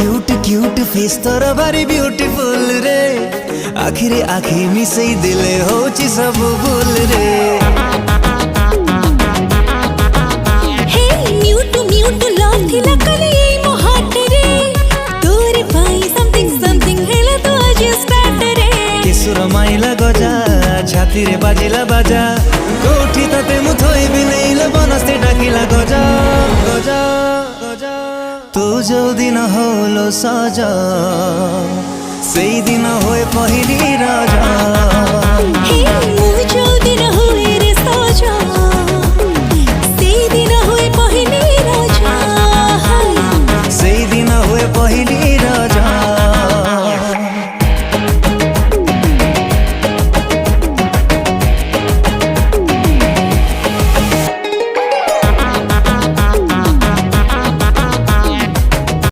Cute cute face तोर भारी beautiful रे आखिरे आखि मिसई दिले होची सब भूल रे हे म्यूट म्यूट लव थिला कली मो हार्ट रे तोरे पाई समथिंग समथिंग हेला तो आज स्टार्ट रे किसुर माइला गजा छाती रे बाजिला बाजा कोठी तते मु थोई बिलेइला बनस्ते डाकिला गजा गजा गजा तू जो दिन होलो सजा सेई दिन होए पहिली राजा।